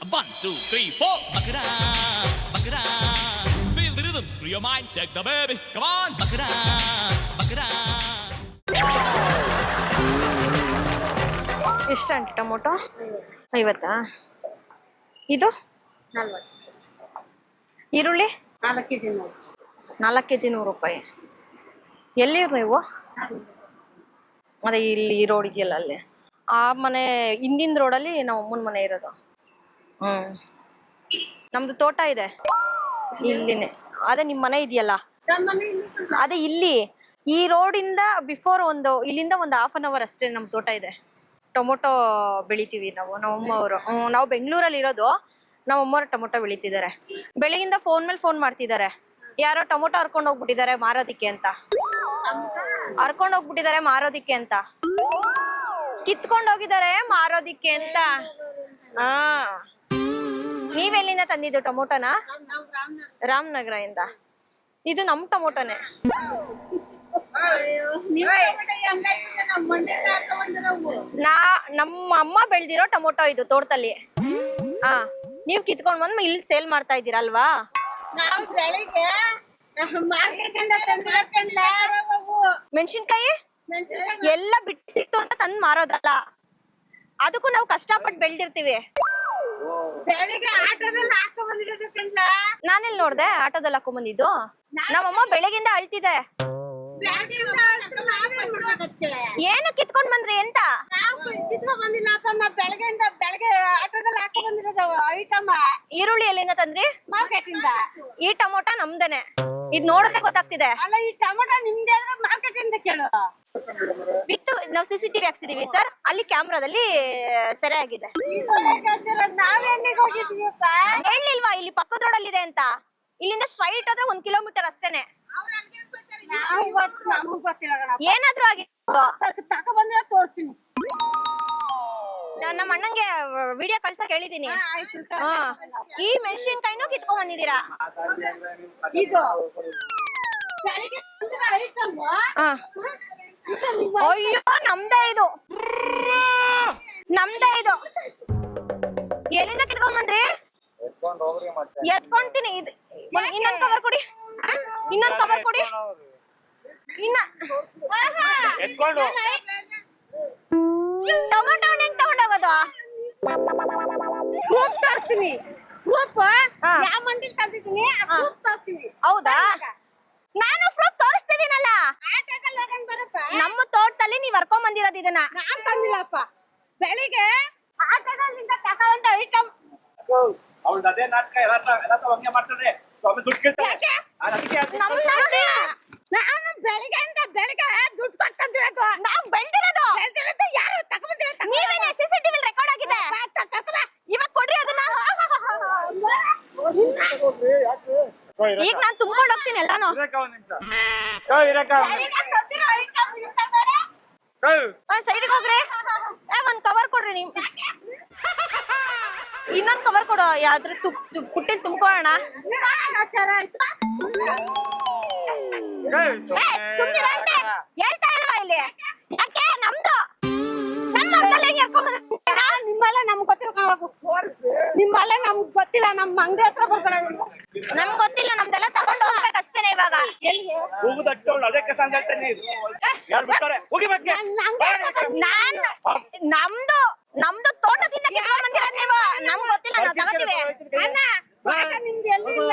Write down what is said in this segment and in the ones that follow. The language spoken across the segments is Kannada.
One, two, three, four. Buck it up, buck it up. Feel the rhythm, screw your mind, check the baby. Come on, buck it up, buck it up. ಎಷ್ಟು ಅಂಟಿ ಟೊಮೊಟೊ 50 ಇದು 40 ಈರುಳ್ಳಿ 4 ಕೆಜಿ 4 ಕೆಜಿ 100 ರೂಪಾಯಿ ಎಲ್ಲಿ ನೀವು ಅದೇ ಇಲ್ಲಿ ಈ ರೋಡ್ ಇದೆಯಲ್ಲ ಅಲ್ಲಿ ಆ ಮನೆ ಹಿಂದಿನ ರೋಡಲ್ಲಿ ನಮ್ಮ ಅಮ್ಮನ ಮನೆ ಇರೋದು ನಮ್ದು ತೋಟ ಇದೆ ಇಲ್ಲಿನೇ ಅದೇ ನಿಮ್ಮ ಮನೆ ಇದೆಯಲ್ಲ ಅದೇ ಇಲ್ಲಿ ಈ ರೋಡಿಂದ ಬಿಫೋರ್ ಇಲ್ಲಿಂದ ಒಂದು 1/2 ಅವರ್ ಅಷ್ಟೇ ನಮ್ಮ ತೋಟ ಇದೆ ಟೊಮೊಟೊ ಬೆಳಿತೀವಿ ನಮ್ಮಮ್ಮ ಅವರು ನಾವು ಬೆಂಗಳೂರಲ್ಲಿ ಇರೋದು ನಮ್ಮಮ್ಮರು ಟೊಮೊಟೊ ಬೆಳಿತಿದ್ದಾರೆ ಬೆಳಗಿಂದ ಫೋನ್ ಮೇಲೆ ಫೋನ್ ಮಾಡ್ತಿದ್ದಾರೆ ಯಾರೋ ಟೊಮೊಟೊ ಹರ್ಕೊಂಡು ಹೋಗ್ಬಿಟ್ಟಿದ್ದಾರೆ ಮಾರೋದಿಕ್ಕೆ ಅಂತ ಕಿತ್ಕೊಂಡು ಹೋಗಿದ್ದಾರೆ ಮಾರೋದಿಕ್ಕೆ ಅಂತ ಹಾ ನೀವೆಲ್ಲಿಂದ ತಂದಿದ್ದು ಟೊಮೊಟೊನ ರಾಮನಗರ ಇಂದ ಇದು ನಮ್ ಟೊಮೊಟೊನೆ ನಮ್ಮ ಅಮ್ಮ ಬೆಳ್ದಿರೋ ಟೊಮೊಟೊ ಇದು ತೋಟದಲ್ಲಿ ಹಾ ನೀವ್ ಕಿತ್ಕೊಂಡ್ ಬಂದ್ ಇಲ್ಲಿ ಸೇಲ್ ಮಾಡ್ತಾ ಇದ್ದೀರಲ್ವಾ ಮೆಣಸಿನ್ಕಾಯಿ ಎಲ್ಲ ಬಿಟ್ಟು ಸಿಕ್ತು ಅಂತ ತಂದ್ ಮಾರೋದಲ್ಲ ಅದಕ್ಕೂ ನಾವು ಕಷ್ಟಪಟ್ಟು ಬೆಳ್ದಿರ್ತೀವಿ ನಾನೆಲ್ಲಿ ನೋಡ್ದೆ ಆಟೋದಲ್ಲಿ ಹಾಕೊಂಡ್ ಬಂದಿದ್ದು ನಮ್ಮಮ್ಮ ಬೆಳಗಿಂದ ಅಳ್ತಿದೆ ಏನು ಕಿತ್ಕೊಂಡ್ ಬಂದ್ರಿ ಎಂತ ಬೆಳಗ್ಗೆ ಆಟೋದಲ್ಲಿ ಹಾಕೊಂಡ್ ಬಂದಿರೋದು ಐಟಮ್ ಈರುಳ್ಳಿ ಎಲ್ಲಿಂದ ತಂದ್ರಿ ಮಾರ್ಕೆಟ್ ಇಂದ ಈ ಟೊಮೊಟೊ ನಮ್ದೇನೆ ಇದ್ ನೋಡಿದ್ರೆ ಗೊತ್ತಾಗ್ತಿದೆ ಅಲ್ಲ ಈ ಟೊಮೊಟೊ ನಿಮ್ದೇ ಮಾರ್ಕೆಟ್ ಇಂದ ಕೇಳು ವಿತ್ ನಾವು CCTV ಹಾಕ್ಸಿದೀವಿ ಸರ್ ಅಲ್ಲಿ ಕ್ಯಾಮ್ರಾದಲ್ಲಿ ಸೆರೆ ಆಗಿದೆ ನಾವೆಲ್ಲಿಗೆ ಹೋಗಿದ್ವಿಪ್ಪ ಹೇಳಿಲ್ವಾ ಇಲ್ಲಿ ಪಕ್ಕದ ರೋಡಲ್ಲಿ ಇದೆ ಅಂತ ಇಲ್ಲಿಂದ ಸ್ಟ್ರೈಟ್ ಆದ್ರೆ 1 ಕಿಲೋಮೀಟರ್ ಅಷ್ಟೇನೆ ಏನಾದ್ರೂ ಆಗಿ ತಕ ಬಂದ್ರೆ ತೋರಿಸ್ತೀನಿ ನಮ್ಮ ಅಣ್ಣಂಗೆ ವಿಡಿಯೋ ಕಳ್ಸಕ್ ಹೇಳಿದೀನಿ ಈ ಮೆಣಸಿನ್ಕಾಯಿನೂ ಕಿತ್ಕೊಂಡ್ ಬಂದಿದ್ದೀರಾ ಇದು ಅಯ್ಯೋ ನಮ್ದೇ ಇದು ಎಲ್ಲಿಂದ ಕಿತ್ಕೊಂಡ್ ಬಂದ್ರಿ ಎತ್ಕೊಂತೀನಿ ಇನ್ನೊಂದ್ ಕವರ್ ಕೊಡಿ ಇನ್ನ ಟೊಮೊಟೊ ಹೆಂಗ್ ತಗೊಂಡೋಗೋದು ಪ್ರೂಫ್ ತೋರಿಸ್ತೀನಿ ಪ್ರೂಫ್ ಯಾವ ಮಂಡಿಲ್ ತಂದಿದ್ದೀನಿ ಪ್ರೂಫ್ ತೋರಿಸ್ತೀನಿ ಹೌದಾ ನಾನು ಪ್ರೂಫ್ ತೋರಿಸ್ತಿದ್ದೀನಲ್ಲ ಆಟೋದಲ್ಲಿ ಹೋಗಂಗ್ ಬರುತ್ತಾ ನಮ್ಮ ತೋಟದಲ್ಲಿ ನೀವ್ ಹರ್ಕೊಂಡ್ ಬಂದಿರೋದು ಇದನ್ನ ನಾನ್ ತಂದಿಲ್ಲಪ್ಪ ಬೆಳಿಗ್ಗೆ ಆಟೋದಲ್ಲಿಂದ ತಗೊಂಡ ಐಟಮ್ ಅವ್ಳದ್ದು ಅದೇ ನಾಟಕ ಎಲ್ಲ ಹಂಗೆ ಮಾಡ್ತದೆ ನಾನು ಬೆಳಿಗ್ಗೆಯಿಂದ ಬೆಳಿಗ್ಗೆ ದುಡ್ಡು ಕೊಟ್ಟಂದಿರೋದು ನಾವ್ ಬೆಳ್ದಿರೋದು ಯಾರು ತಗೊಂಡಿರೋ ನೀವೇನೆ CCTV ರೆಕಾರ್ಡ್ ಆಗಿದೆ ಇವಾಗ ಕೊಡ್ರಿ ಅದನ್ನ ಈಗ ನಾನ್ ತುಂಬ್ಕೊಂಡು ಹೋಗ್ತೀನಿ ಎಲ್ಲಾನು ಸೈಡ್ಗೆ ಹೋಗ್ರಿ ಒಂದ್ ಕವರ್ ಕೊಡ್ರಿ ನೀವು ಇನ್ನೊಂದ್ ಕವರ್ ಕೊಡು ಯಾವ್ದ್ರ ಪುಟ್ಟಿನ ತುಂಬ್ಕೊಳ್ಳೋಣ ಸುಮ್ನಿರ ಅಂತೆ ಹೇಳ್ತಾ ಇಲ್ವಾ ಇಲ್ಲಿ ಯಾಕೆ ನಮ್ದು ನಮ್ಮ ಅರ್ಧಲ್ಲಿ ಹೆಂಗ್ ನಿಮ್ಮಲ್ಲ ನಮ್ಗೆ ಗೊತ್ತಿಲ್ಲ ನಿಮ್ಮಲ್ಲ ನಮ್ಗೆ ಗೊತ್ತಿಲ್ಲ ನಮ್ಮ ಅಂಗಡಿ ಹತ್ರ ಬರ್ಕೊಳ್ಳೋದು ನಮ್ಗ್ ಗೊತ್ತಿಲ್ಲ ನಮ್ದೆಲ್ಲ ತಗೊಂಡು ಹೋಗ್ಬೇಕು ಅಷ್ಟೇನೆ ಇವಾಗ ನಾನ್ ನಮ್ದು ತೋಟದಿಂದ ಕಿತ್ಕೊಂಡ್ ಬಂದಿರೋದ್ ನೀವು ನಮ್ಗ್ ಗೊತ್ತಿಲ್ಲ ನಾವು ತಗೋತೀವಿ ಅಣ್ಣ ನಿಮ್ದು ಎಲ್ಲಿ ಇಲ್ಲ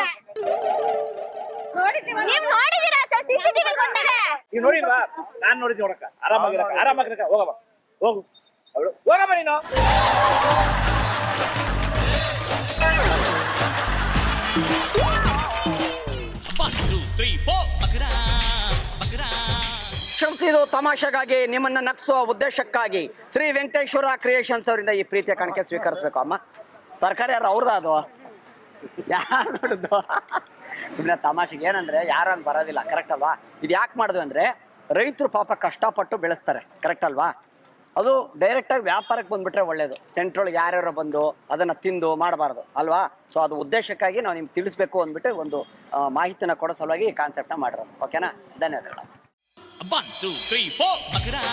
ನೋಡಿದ್ದೀವಿ ನೀವ್ ನೋಡಿದೀರಾ ಸರ್ CCTV ಬಂದಿದೆ ನೀವು ನೋಡಿಲ್ವಾ ನಾನ್ ನೋಡಿದ್ವಿ ನೋಡಕ್ಕ ಆರಾಮಾಗಿರಕ್ಕ ಹೋಗಮ್ಮ ನೀನು One, two, three, four. Buck it up, buck it up. ಶ್ರಮಿಸಿದು ತಮಾಷೆಗಾಗಿ ನಿಮ್ಮನ್ನ ನಗಿಸುವ ಉದ್ದೇಶಕ್ಕಾಗಿ ಶ್ರೀ ವೆಂಕಟೇಶ್ವರ ಕ್ರಿಯೇಷನ್ಸ್ ಅವರಿಂದ ಈ ಪ್ರೀತಿಯ ಕಾಣಿಕೆ ಸ್ವೀಕರಿಸಬೇಕು ಅಮ್ಮ ತರಕಾರಿ ಯಾರು ಅವ್ರದ ಅದು ಯಾರು ನೋಡುದು ಸುಮ್ಮನೆ ತಮಾಷೆಗೆ ಏನಂದ್ರೆ ಯಾರು ಹಂಗೆ ಬರೋದಿಲ್ಲ ಕರೆಕ್ಟ್ ಅಲ್ವಾ ಇದು ಯಾಕೆ ಮಾಡಿದ್ವಿ ಅಂದ್ರೆ ರೈತರು ಪಾಪ ಕಷ್ಟಪಟ್ಟು ಬೆಳೆಸ್ತಾರೆ ಕರೆಕ್ಟ್ ಅಲ್ವಾ ಅದು ಡೈರೆಕ್ಟಾಗಿ ವ್ಯಾಪಾರಕ್ಕೆ ಬಂದ್ಬಿಟ್ರೆ ಒಳ್ಳೇದು ಸೆಂಟ್ರೊಳಗೆ ಯಾರ್ಯಾರೋ ಬಂದು ಅದನ್ನು ತಿಂದು ಮಾಡಬಾರ್ದು ಅಲ್ವಾ ಸೊ ಅದು ಉದ್ದೇಶಕ್ಕಾಗಿ ನಾವು ನಿಮ್ಗೆ ತಿಳಿಸ್ಬೇಕು ಅಂದ್ಬಿಟ್ಟು ಒಂದು ಮಾಹಿತಿನ ಕೊಡೋ ಸಲುವಾಗಿ ಈ ಕಾನ್ಸೆಪ್ಟ್ನ ಮಾಡಿರೋದು ಓಕೆನಾ ಧನ್ಯವಾದಗಳು One, two, three, four. Buck it up,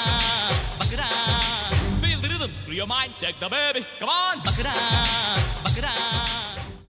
buck it up. Feel the rhythm, screw your mind, check the baby. Come on, buck it up.